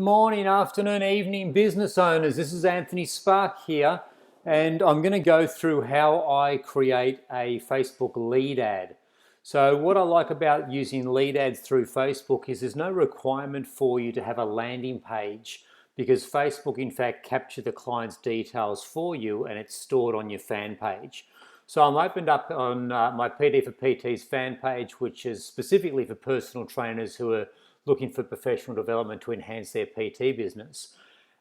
Morning, afternoon, evening, business owners. This is Anthony Spark here, and I'm going to go through how I create a Facebook lead ad. So what I like about using lead ads through Facebook is there's no requirement for you to have a landing page because Facebook in fact captures the client's details for you and it's stored on your fan page. So I'm opened up on my PD for PT's fan page, which is specifically for personal trainers who are looking for professional development to enhance their PT business.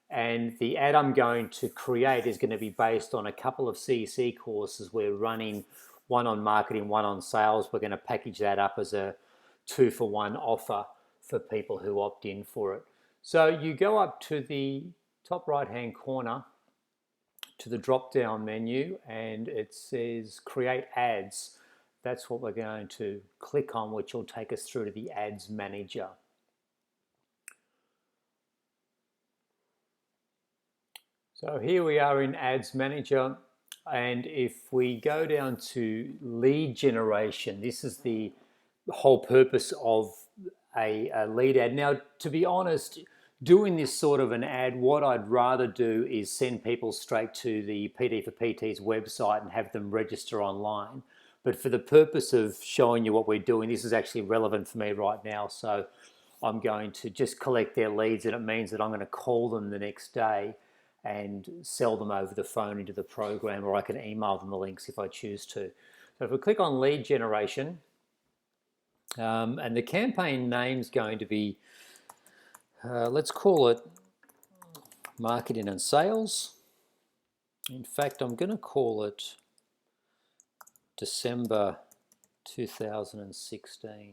And the ad I'm going to create is going to be based on a couple of CEC courses we're running, one on marketing, one on sales. We're going to package that up as a 2-for-1 offer for people who opt in for it. So you go up to the top right hand corner to the drop down menu and it says create ads. That's what we're going to click on, which will take us through to the ads manager. So here we are in Ads Manager, and if we go down to lead generation, this is the whole purpose of a lead ad. Now, to be honest, doing this sort of an ad, what I'd rather do is send people straight to the PD for PT's website and have them register online. But for the purpose of showing you what we're doing, this is actually relevant for me right now. So I'm going to just collect their leads, and it means that I'm going to call them the next day and sell them over the phone into the program, or I can email them the links if I choose to. So if we click on lead generation, and the campaign name's going to be, let's call it marketing and sales. In fact, I'm going to call it December 2016.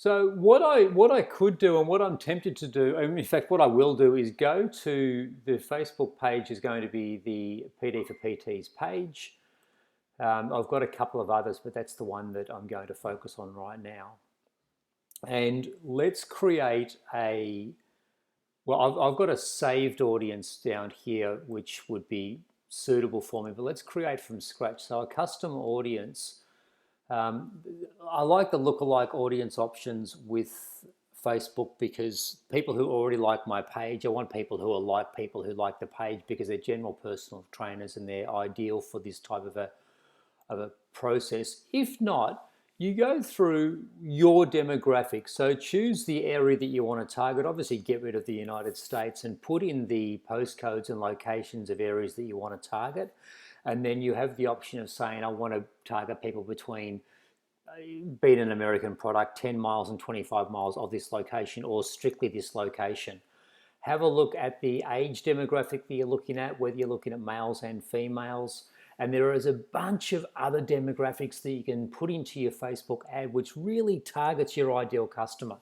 So what I could do and what I'm tempted to do, in fact what I will do is go to the Facebook page is going to be the PD for PT's page. I've got a couple of others, but that's the one that I'm going to focus on right now. And let's create I've got a saved audience down here which would be suitable for me, but let's create from scratch. So a custom audience. I like the lookalike audience options with Facebook because people who already like my page, I want people who are like people who like the page because they're general personal trainers and they're ideal for this type of a process. If not, you go through your demographics. So choose the area that you want to target. Obviously, get rid of the United States and put in the postcodes and locations of areas that you want to target. And then you have the option of saying, I want to target people between, being an American product, 10 miles and 25 miles of this location or strictly this location. Have a look at the age demographic that you're looking at, whether you're looking at males and females. And there is a bunch of other demographics that you can put into your Facebook ad, which really targets your ideal customer.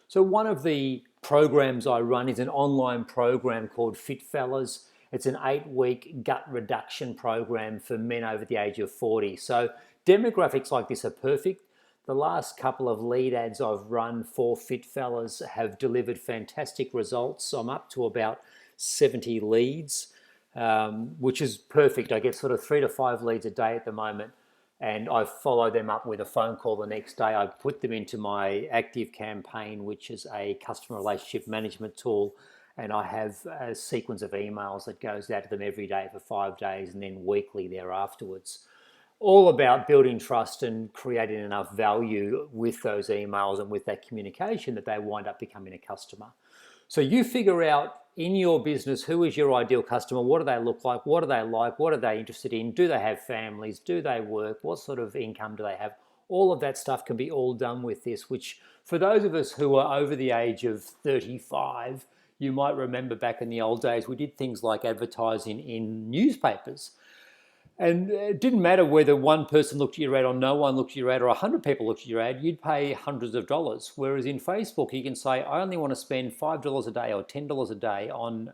So one of the programs I run is an online program called Fit Fellas. It's an 8-week gut reduction program for men over the age of 40. So demographics like this are perfect. The last couple of lead ads I've run for Fit Fellas have delivered fantastic results. So I'm up to about 70 leads, which is perfect. I get sort of 3 to 5 leads a day at the moment, and I follow them up with a phone call the next day. I put them into my Active Campaign, which is a customer relationship management tool, and I have a sequence of emails that goes out to them every day for 5 days and then weekly thereafterwards. All about building trust and creating enough value with those emails and with that communication that they wind up becoming a customer. So you figure out in your business who is your ideal customer, what do they look like, what do they like, what are they interested in, do they have families, do they work, what sort of income do they have. All of that stuff can be all done with this, which for those of us who are over the age of 35, you might remember back in the old days, we did things like advertising in newspapers. And it didn't matter whether one person looked at your ad or no one looked at your ad or 100 people looked at your ad, you'd pay hundreds of dollars. Whereas in Facebook, you can say, I only want to spend $5 a day or $10 a day on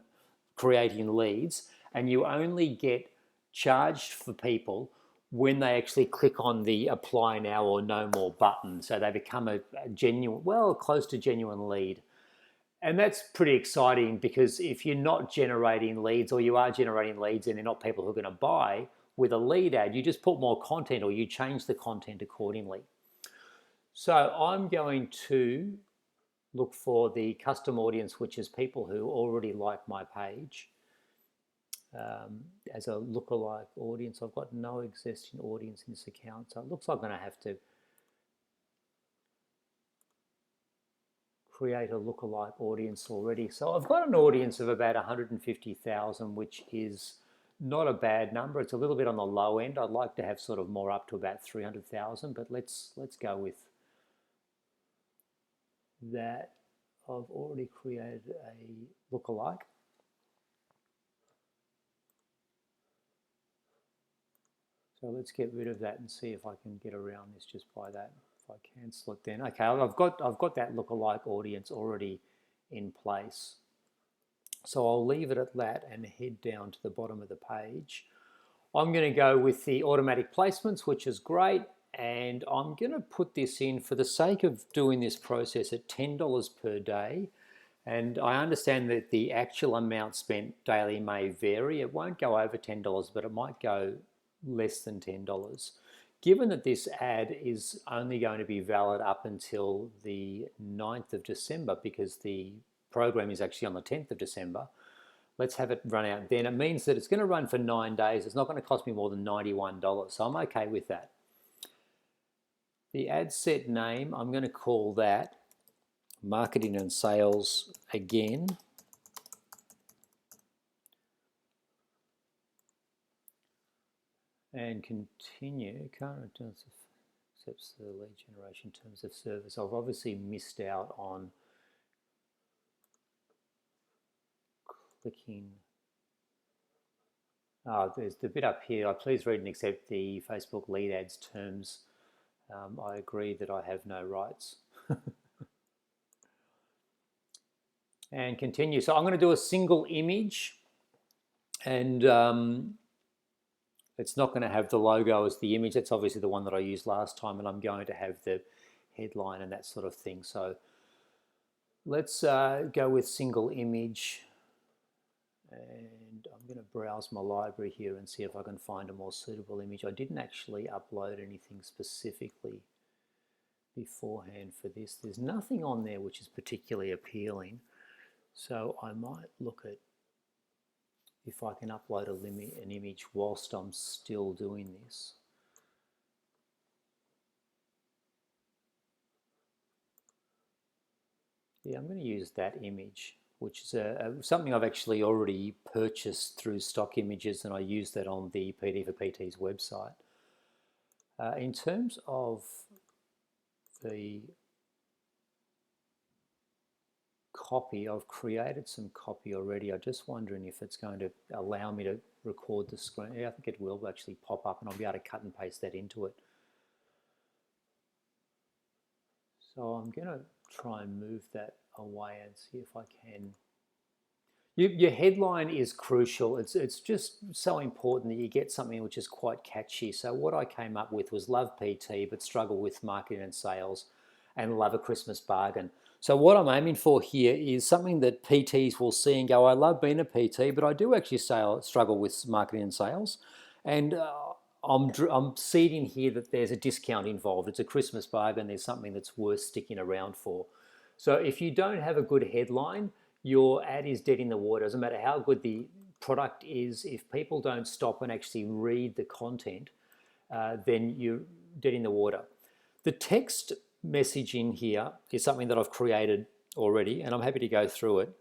creating leads, and you only get charged for people when they actually click on the apply now or no more button. So they become a genuine, well, close to genuine lead. And that's pretty exciting because if you're not generating leads or you are generating leads and they're not people who are going to buy, with a lead ad, you just put more content or you change the content accordingly. So I'm going to look for the custom audience, which is people who already like my page, as a lookalike audience. I've got no existing audience in this account, so it looks like I'm going to have to create a lookalike audience already. So I've got an audience of about 150,000, which is not a bad number. It's a little bit on the low end. I'd like to have sort of more up to about 300,000, but let's go with that. I've already created a lookalike. So let's get rid of that and see if I can get around this just by that. If I cancel it then. Okay, I've got that lookalike audience already in place. So I'll leave it at that and head down to the bottom of the page. I'm going to go with the automatic placements, which is great. And I'm going to put this in for the sake of doing this process at $10 per day. And I understand that the actual amount spent daily may vary. It won't go over $10, but it might go less than $10. Given that this ad is only going to be valid up until the 9th of December, because the program is actually on the 10th of December, let's have it run out then. It means that it's going to run for 9 days. It's not going to cost me more than $91, so I'm okay with that. The ad set name, I'm going to call that Marketing and Sales again. And continue. Current terms of accepts the lead generation terms of service. I've obviously missed out on clicking. There's the bit up here. Please read and accept the Facebook lead ads terms. I agree that I have no rights. And continue. So I'm going to do a single image, and it's not going to have the logo as the image. That's obviously the one that I used last time, and I'm going to have the headline and that sort of thing. So let's go with single image, and I'm going to browse my library here and see if I can find a more suitable image. I didn't actually upload anything specifically beforehand for this. There's nothing on there which is particularly appealing, so I might look at if I can upload an image whilst I'm still doing this. Yeah, I'm going to use that image, which is something I've actually already purchased through Stock Images, and I use that on the PD for PT's website. In terms of the copy, I've created some copy already. I'm just wondering if it's going to allow me to record the screen. Yeah, I think it will actually pop up and I'll be able to cut and paste that into it. So I'm going to try and move that away and see if I can. Your headline is crucial. It's just so important that you get something which is quite catchy. So what I came up with was love PT but struggle with marketing and sales, and love a Christmas bargain. So what I'm aiming for here is something that PTs will see and go, I love being a PT, but I do actually struggle with marketing and sales. And I'm seeding here that there's a discount involved. It's a Christmas bargain. There's something that's worth sticking around for. So if you don't have a good headline, your ad is dead in the water. Doesn't matter how good the product is. If people don't stop and actually read the content, then you're dead in the water. The text message in here is something that I've created already, and I'm happy to go through it.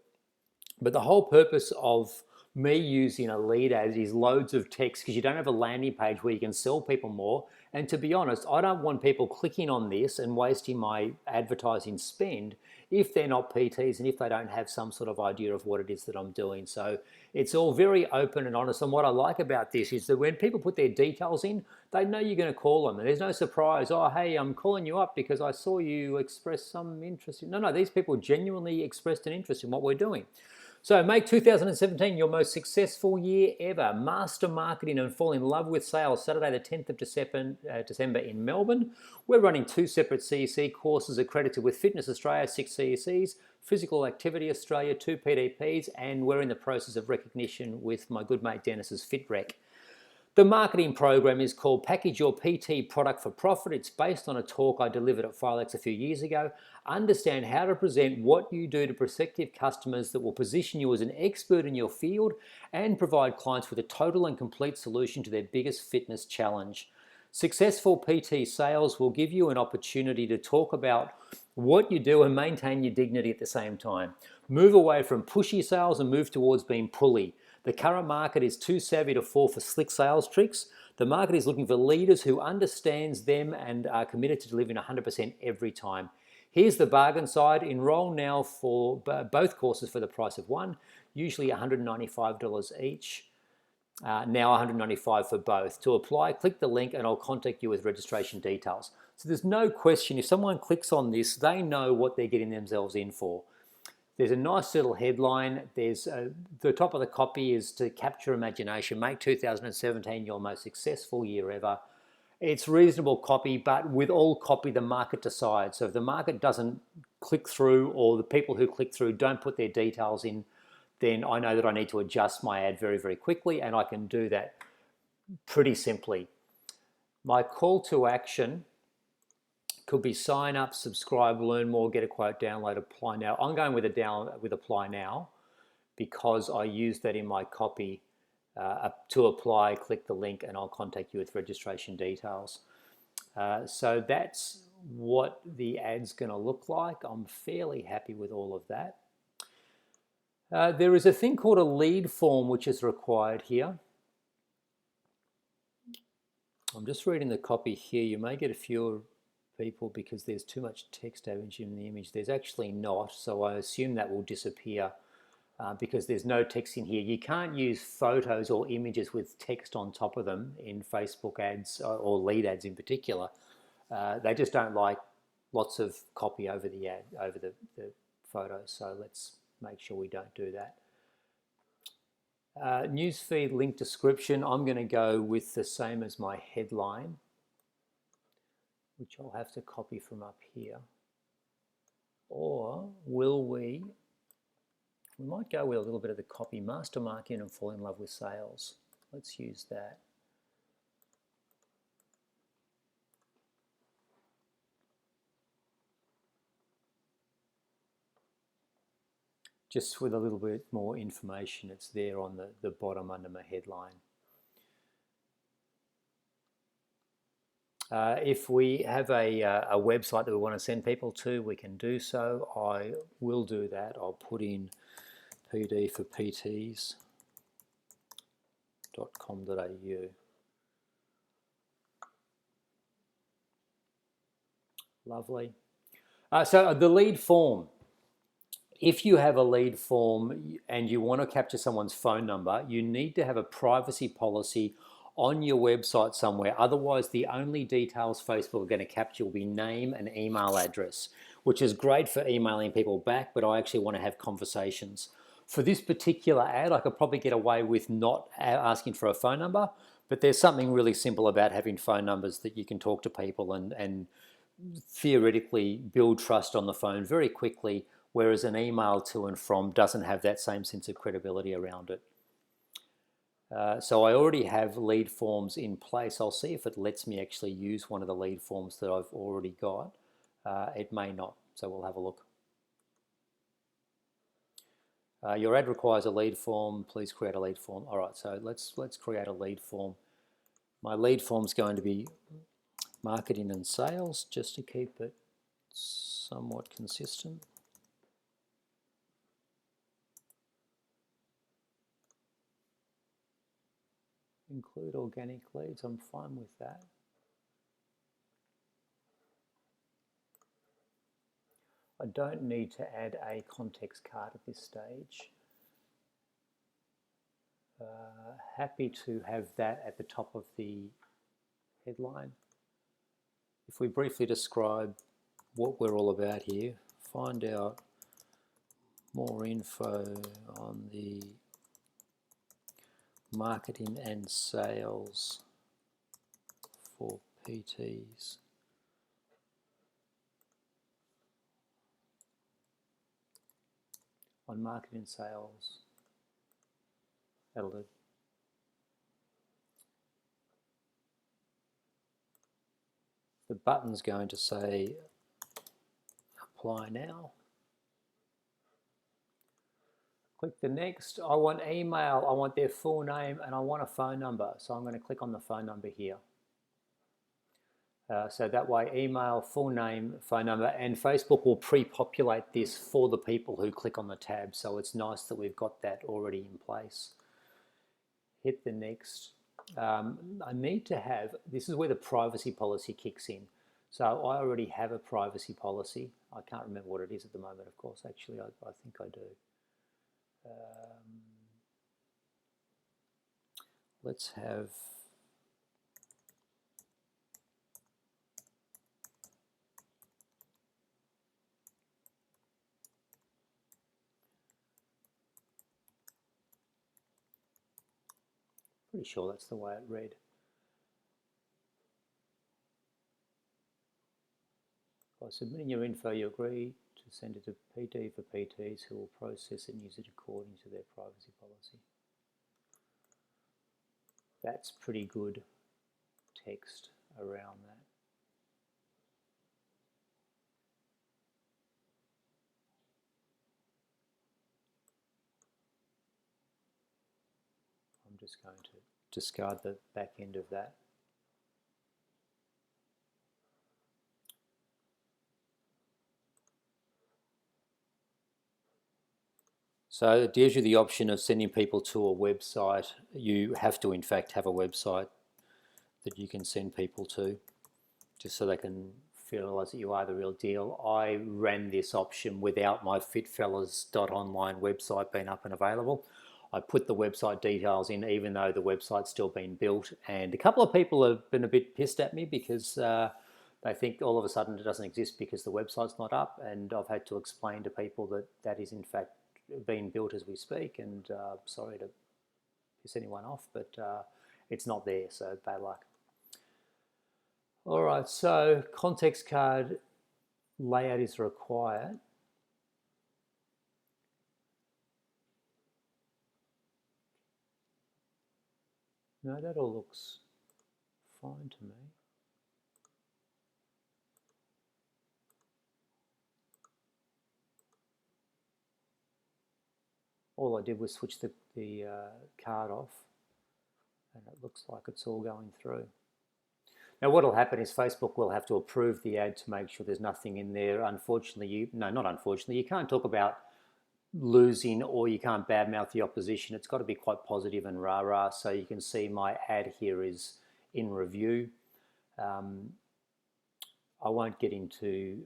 But the whole purpose of me using a lead ad is loads of text, because you don't have a landing page where you can sell people more. And to be honest, I don't want people clicking on this and wasting my advertising spend if they're not PTs and if they don't have some sort of idea of what it is that I'm doing. So it's all very open and honest. And what I like about this is that when people put their details in, they know you're going to call them. And there's no surprise, oh, hey, I'm calling you up because I saw you express some interest. No, these people genuinely expressed an interest in what we're doing. So make 2017 your most successful year ever. Master marketing and fall in love with sales. Saturday the 10th of December in Melbourne. We're running 2 separate CEC courses accredited with Fitness Australia, 6 CECs, Physical Activity Australia, 2 PDPs, and we're in the process of recognition with my good mate Dennis's FitRec. The marketing program is called Package Your PT Product for Profit. It's based on a talk I delivered at Filex a few years ago. Understand how to present what you do to prospective customers that will position you as an expert in your field and provide clients with a total and complete solution to their biggest fitness challenge. Successful PT sales will give you an opportunity to talk about what you do and maintain your dignity at the same time. Move away from pushy sales and move towards being pulley. The current market is too savvy to fall for slick sales tricks. The market is looking for leaders who understands them and are committed to delivering 100% every time. Here's the bargain side. Enroll now for both courses for the price of one, usually $195 each. Now $195 for both. To apply, click the link and I'll contact you with registration details. So there's no question, if someone clicks on this, they know what they're getting themselves in for. There's a nice little headline. There's the top of the copy is to capture imagination. Make 2017 your most successful year ever. It's reasonable copy, but with all copy, the market decides. So if the market doesn't click through or the people who click through don't put their details in, then I know that I need to adjust my ad very, very quickly, and I can do that pretty simply. My call to action could be sign up, subscribe, learn more, get a quote, download, apply now. I'm going with apply now because I use that in my copy. To apply, click the link and I'll contact you with registration details. So that's what the ad's going to look like. I'm fairly happy with all of that. There is a thing called a lead form which is required here. I'm just reading the copy here. You may get a few people because there's too much text average in the image. There's actually not, so I assume that will disappear because there's no text in here. You can't use photos or images with text on top of them in Facebook ads or lead ads in particular. They just don't like lots of copy over the ad, over the photos, so let's make sure we don't do that. Newsfeed link description, I'm going to go with the same as my headline, which I'll have to copy from up here. Or will we might go with a little bit of the copy, master marketing and fall in love with sales. Let's use that. Just with a little bit more information, it's there on the bottom under my headline. If we have a website that we want to send people to, we can do so. I will do that. I'll put in pd for pts.com.au. Lovely. So the lead form. If you have a lead form and you want to capture someone's phone number, you need to have a privacy policy on your website somewhere. Otherwise, the only details Facebook are going to capture will be name and email address, which is great for emailing people back, but I actually want to have conversations. For this particular ad, I could probably get away with not asking for a phone number, but there's something really simple about having phone numbers that you can talk to people and theoretically build trust on the phone very quickly, whereas an email to and from doesn't have that same sense of credibility around it. So I already have lead forms in place. I'll see if it lets me actually use one of the lead forms that I've already got. It may not, so we'll have a look. Your ad requires a lead form. Please create a lead form. All right, so let's create a lead form. My lead form is going to be marketing and sales, just to keep it somewhat consistent. Include organic leads, I'm fine with that. I don't need to add a context card at this stage. Happy to have that at the top of the headline. If we briefly describe what we're all about here, find out more info on the marketing and sales for PTs. On marketing and sales, that'll do. the button's going to say apply now. Click the next. I want email, I want their full name, and I want a phone number. So I'm going to click on the phone number here. So that way, email, full name, phone number, and Facebook will pre-populate this for the people who click on the tab. So it's nice that we've got that already in place. Hit the next. I need to have, this is where the privacy policy kicks in. So I already have a privacy policy. I can't remember what it is at the moment, of course. Actually, I think I do. Let's have pretty sure that's the way it read. By submitting your info, you agree to send it to PT for PTs who will process and use it according to their privacy policy. That's pretty good text around that. I'm just going to discard the back end of that. So it gives you the option of sending people to a website. You have to, in fact, have a website that you can send people to, just so they can realise that you are the real deal. I ran this option without my fitfellas.online website being up and available. I put the website details in even though the website's still being built, and a couple of people have been a bit pissed at me because they think all of a sudden it doesn't exist because the website's not up, and I've had to explain to people that that is in fact being built as we speak, and sorry to piss anyone off, but it's not there, so bad luck. All right, so context card layout is required. No, that all looks fine to me. All I did was switch the card off, and it looks like it's all going through. Now what will happen is Facebook will have to approve the ad to make sure there's nothing in there. Unfortunately, not unfortunately, you can't talk about losing or you can't badmouth the opposition. It's got to be quite positive and rah-rah. So you can see my ad here is in review. I won't get into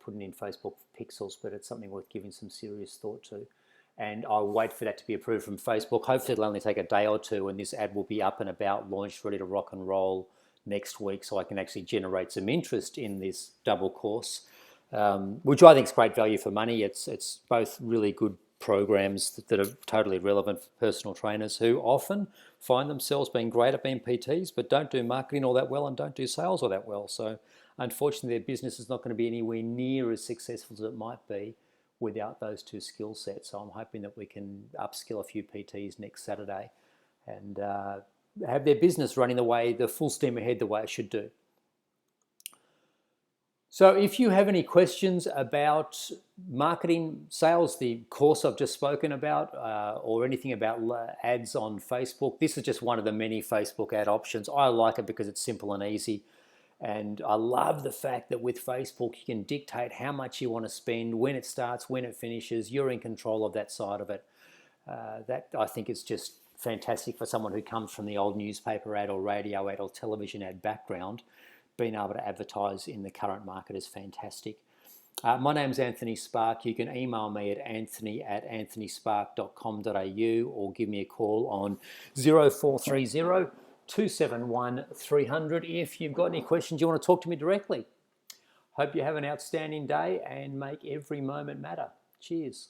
putting in Facebook pixels, but it's something worth giving some serious thought to. And I'll wait for that to be approved from Facebook. Hopefully it'll only take a day or two and this ad will be up and about, launched, ready to rock and roll next week, so I can actually generate some interest in this double course, which I think is great value for money. It's both really good programs that are totally relevant for personal trainers who often find themselves being great at being PTs but don't do marketing all that well and don't do sales all that well. So unfortunately their business is not going to be anywhere near as successful as it might be without those two skill sets. So I'm hoping that we can upskill a few PTs next Saturday and have their business running the full steam ahead the way it should do. So if you have any questions about marketing, sales, the course I've just spoken about, or anything about ads on Facebook, this is just one of the many Facebook ad options. I like it because it's simple and easy. And I love the fact that with Facebook, you can dictate how much you want to spend, when it starts, when it finishes. You're in control of that side of it. That I think is just fantastic for someone who comes from the old newspaper ad or radio ad or television ad background. Being able to advertise in the current market is fantastic. My name's Anthony Spark. You can email me at anthony@anthonyspark.com.au or give me a call on 0430 271 300 if you've got any questions you want to talk to me directly. Hope you have an outstanding day and make every moment matter. Cheers.